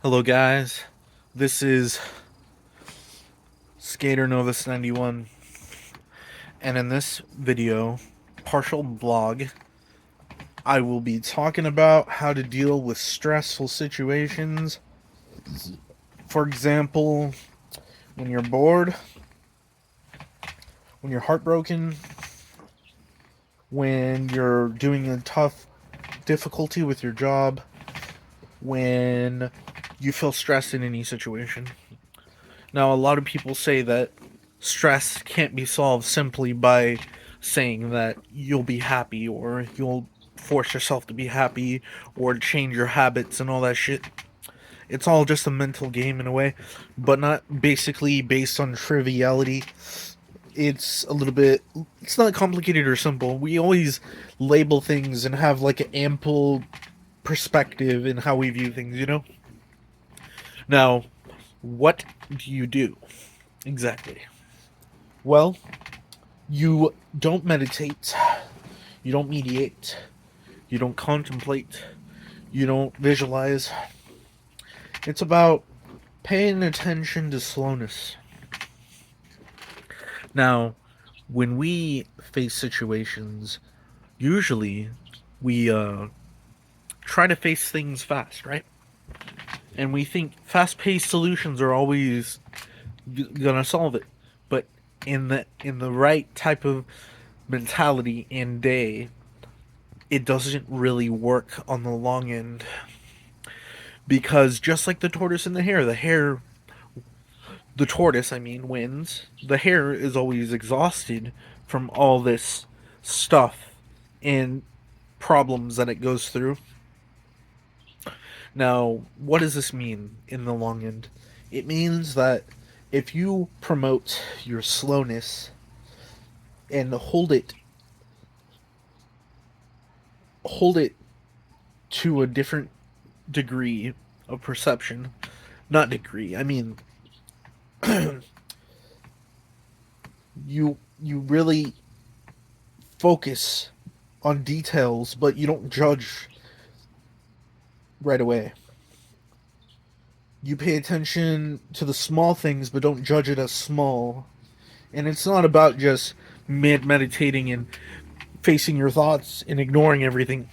Hello, guys. This is Skater Novus 91, and in this video, partial vlog, I will be talking about how to deal with stressful situations. For example, when you're bored, when you're heartbroken, when you're doing a tough difficulty with your job, when you feel stressed in any situation. Now, a lot of people say that stress can't be solved simply by saying that you'll be happy or you'll force yourself to be happy or change your habits and all that shit. It's all just a mental game in a way, but not basically based on triviality. It's a little bit, it's not complicated or simple. We always label things and have like an ample perspective in how we view things, you know? Now, what do you do exactly? Well, you don't meditate, you don't mediate, you don't contemplate, you don't visualize. It's about paying attention to slowness. Now, when we face situations, usually we try to face things fast, right? And we think fast-paced solutions are always gonna solve it. But in the right type of mentality and day, it doesn't really work on the long end, because just like the tortoise, I mean, wins. The hare is always exhausted from all this stuff and problems that it goes through. Now, what does this mean in the long end? It means that if you promote your slowness and hold it to a different degree of perception, not degree, I mean, you really focus on details, but you don't judge right away. You pay attention to the small things, but don't judge it as small. And it's not about just meditating and facing your thoughts and ignoring everything,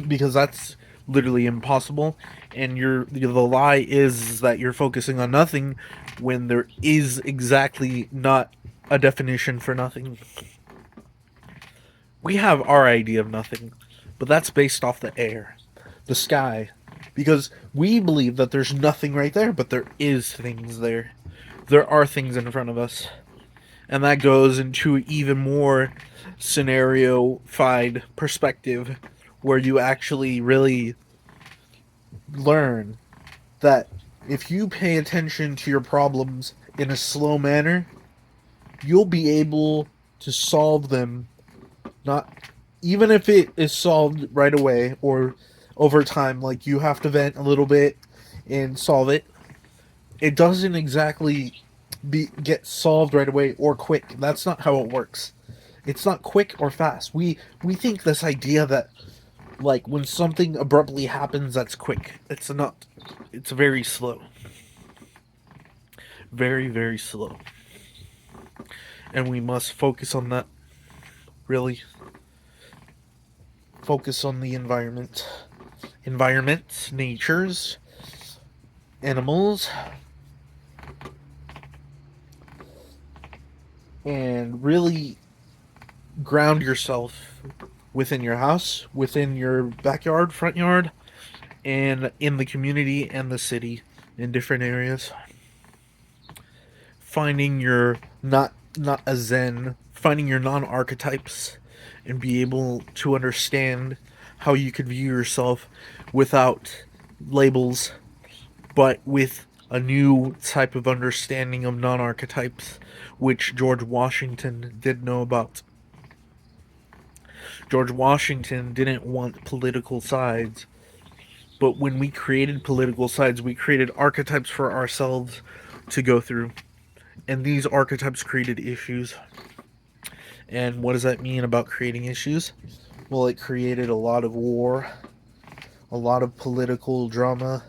because that's literally impossible. And the lie is that you're focusing on nothing when there is exactly not a definition for nothing. We have our idea of nothing, but that's based off the air, the sky, because we believe that there's nothing right there, but there is things there. There are things in front of us. And that goes into even more scenario-fied perspective, where you actually really learn that if you pay attention to your problems in a slow manner, you'll be able to solve them. Not even if it is solved right away or over time, like you have to vent a little bit and solve it. It doesn't exactly get solved right away or quick. That's not how it works. It's not quick or fast. We think this idea that, like, when something abruptly happens, that's quick. It's not. It's very slow. Very, very slow. And we must focus on that. Really focus on the environment. Environment, natures, animals, and really ground yourself within your house, within your backyard, front yard, and in the community and the city in different areas. Finding your not a zen, finding your non-archetypes and be able to understand how you could view yourself without labels, but with a new type of understanding of non-archetypes, which George Washington did know about. George Washington didn't want political sides, but when we created political sides, we created archetypes for ourselves to go through. And these archetypes created issues. And what does that mean about creating issues? Well, it created a lot of war, a lot of political drama,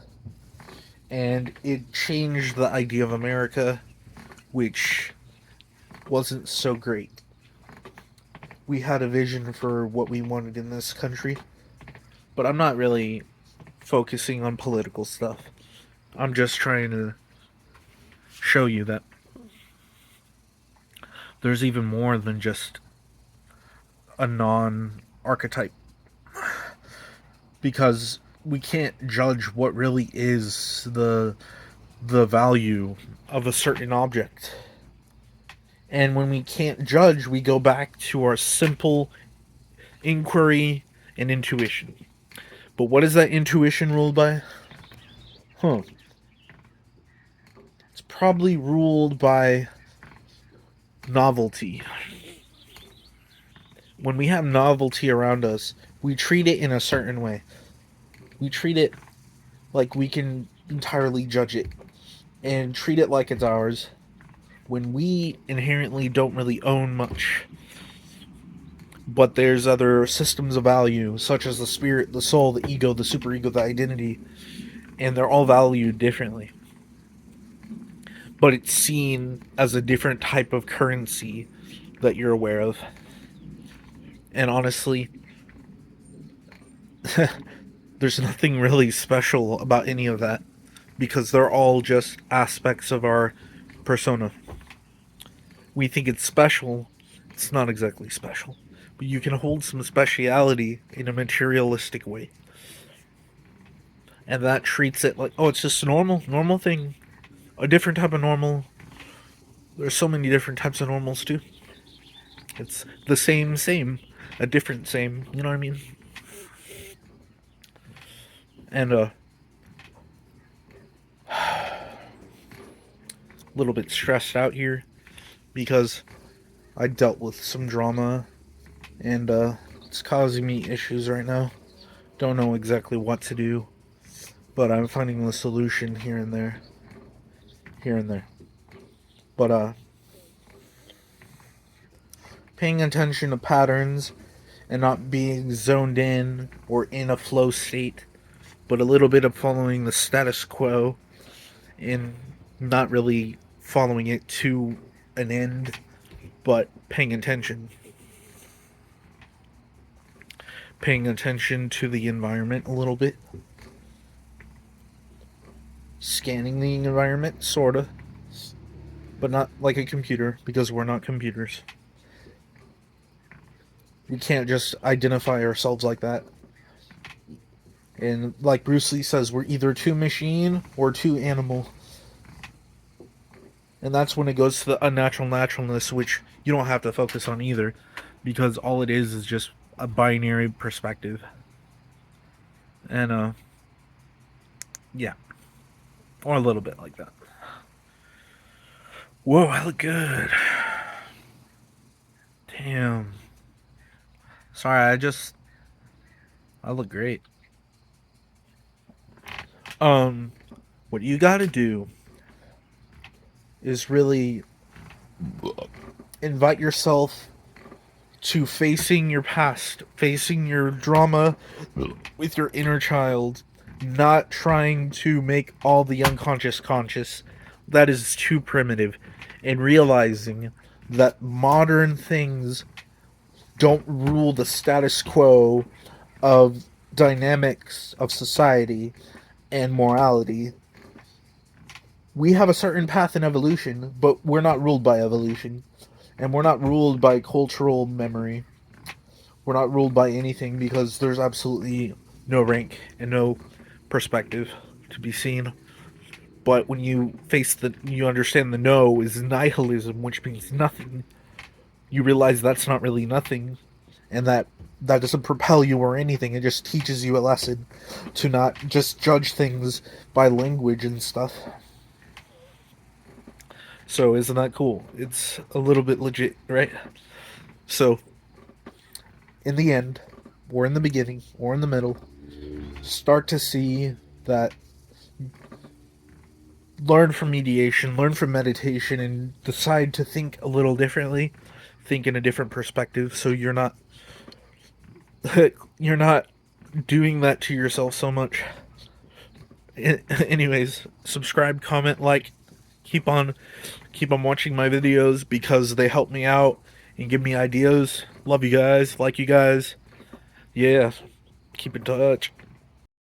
and it changed the idea of America, which wasn't so great. We had a vision for what we wanted in this country, but I'm not really focusing on political stuff. I'm just trying to show you that there's even more than just a non archetype, because we can't judge what really is the value of a certain object. And when we can't judge, we go back to our simple inquiry and intuition. But what is that intuition ruled by? It's probably ruled by novelty. When we have novelty around us, we treat it in a certain way. We treat it like we can entirely judge it and treat it like it's ours, when we inherently don't really own much. But there's other systems of value, such as the spirit, the soul, the ego, the superego, the identity, and they're all valued differently. But it's seen as a different type of currency that you're aware of. And honestly, there's nothing really special about any of that, because they're all just aspects of our persona. We think it's special, it's not exactly special. But you can hold some speciality in a materialistic way. And that treats it like, oh, it's just a normal thing. A different type of normal. There's so many different types of normals too. It's the same, a different same, you know what I mean? And a little bit stressed out here because I dealt with some drama, and it's causing me issues right now. Don't know exactly what to do, but I'm finding the solution here and there. Here and there. But paying attention to patterns and not being zoned in or in a flow state, but a little bit of following the status quo and not really following it to an end, but paying attention. Paying attention to the environment a little bit. Scanning the environment, sorta. But not like a computer, because we're not computers. We can't just identify ourselves like that. And like Bruce Lee says, we're either too machine or too animal. And that's when it goes to the unnatural naturalness, which you don't have to focus on either, because all it is just a binary perspective. And yeah. Or a little bit like that. Whoa, I look good. Damn. Sorry, I look great. What you gotta do is really invite yourself to facing your past, facing your drama with your inner child, not trying to make all the unconscious conscious. That is too primitive. And realizing that modern things don't rule the status quo of dynamics of society and morality. We have a certain path in evolution, but we're not ruled by evolution. And we're not ruled by cultural memory. We're not ruled by anything, because there's absolutely no rank and no perspective to be seen. But when you you understand the no is nihilism, which means nothing, you realize that's not really nothing, and that doesn't propel you or anything. It just teaches you a lesson to not just judge things by language and stuff. So isn't that cool? It's a little bit legit, right? So in the end, or in the beginning, or in the middle, start to see that, learn from mediation, learn from meditation, and decide to think a little differently, think in a different perspective, so you're not you're not doing that to yourself so much. Anyways, subscribe, comment, like, keep on watching my videos because they help me out and give me ideas. Love you guys, like you guys. Yeah, keep in touch.